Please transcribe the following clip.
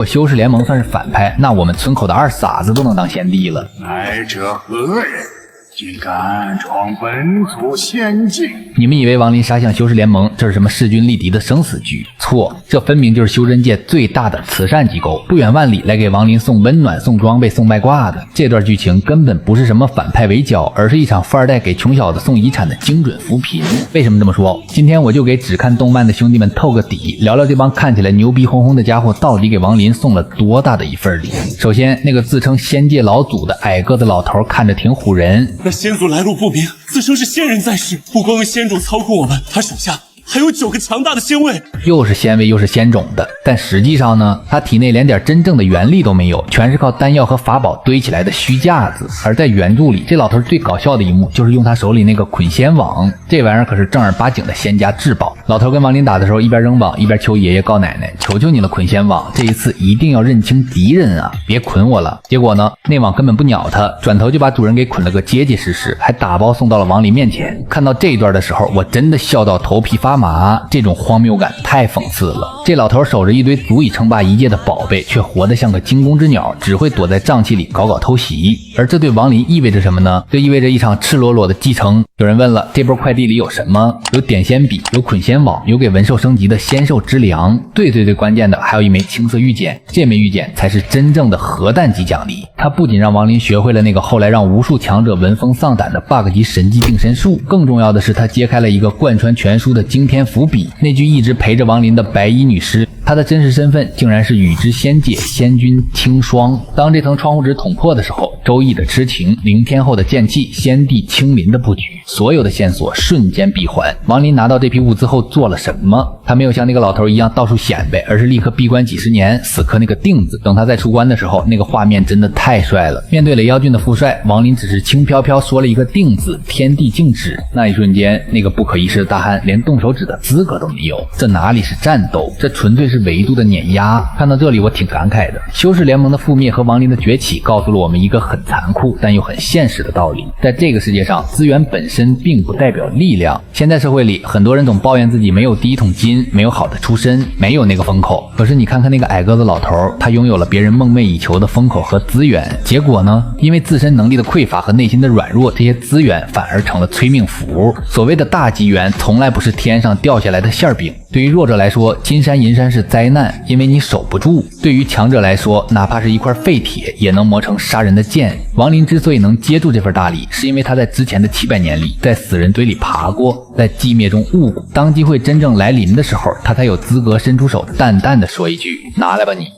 我修士联盟算是反派，那我们村口的二傻子都能当先帝了。来者何人？竟敢闯本族仙境！你们以为亡灵杀向修士联盟这是什么势均力敌的生死局？错，这分明就是修真界最大的慈善机构，不远万里来给亡灵送温暖、送装备、送外挂的。这段剧情根本不是什么反派围剿，而是一场富二代给穷小子送遗产的精准扶贫。为什么这么说？今天我就给只看动漫的兄弟们透个底，聊聊这帮看起来牛逼哄哄的家伙到底给亡灵送了多大的一份礼。首先，那个自称仙界老祖的矮个子老头看着挺唬人。那仙族来路不明，自称是仙人在世，不光仙种操控我们，他手下还有9个强大的仙位，又是仙位又是仙种的，但实际上呢，他体内连点真正的元力都没有，全是靠丹药和法宝堆起来的虚架子。而在原著里，这老头最搞笑的一幕就是用他手里那个捆仙网，这玩意儿可是正儿八经的仙家至宝。老头跟亡灵打的时候，一边扔网一边求爷爷告奶奶，求求你了捆仙网，这一次一定要认清敌人啊，别捆我了。结果呢，那网根本不鸟他，转头就把主人给捆了个结结实实，还打包送到了亡灵面前。看到这一段的时候，我真的笑到头皮发麻，这种荒谬感太讽刺了。这老头守着一堆足以称霸一界的宝贝，却活得像个惊弓之鸟，只会躲在瘴气里搞搞偷袭。而这对亡灵意味着什么呢？这意味着一场赤裸裸的继承。有人问了，这波快递里有什么？有点仙笔，有捆仙网，有给文兽升级的仙兽之粮，最关键的还有一枚青色玉简。这枚玉简才是真正的核弹级奖励，它不仅让亡灵学会了那个后来让无数强者闻风丧胆的 bug 级神级定身术，更重要的是它揭开了一个贯穿全书的惊天伏笔。那句一直陪着亡灵的白衣女尸，她的真实身份竟然是宇之仙界仙君青霜。当这层窗户纸捅破的时候，周易的痴情，灵天后的剑气，先帝青林的布局，所有的线索瞬间闭环。亡灵拿到这批物资后做了什么？他没有像那个老头一样到处显摆，而是立刻闭关几十年，死磕那个定子。等他再出关的时候，那个画面真的太帅了。面对雷妖郡的副帅，亡灵只是轻飘飘说了一个定字，天地静止。那一瞬间，那个不可一世的大汉连动手指的资格都没有。这哪里是战斗，这纯粹是维度的碾压。看到这里我挺感慨的，修士联盟的覆灭和亡灵的崛起告诉了我们一个很残酷但又很现实的道理。在这个世界上，资源本身并不代表力量。现在社会里，很多人总抱怨自己没有第一桶金，没有好的出身，没有那个风口。可是你看看那个矮个子老头，他拥有了别人梦寐以求的风口和资源，结果呢，因为自身能力的匮乏和内心的软弱，这些资源反而成了催命符。所谓的大机缘从来不是天上掉下来的馅饼。对于弱者来说，金山银山是灾难，因为你守不住；对于强者来说，哪怕是一块废铁也能磨成杀人的剑。亡灵之所以能接住这份大礼，是因为他在之前的700年里在死人堆里爬过，在寂灭中悟过。当机会真正来临的时候，他才有资格伸出手淡淡的说一句，拿来吧你。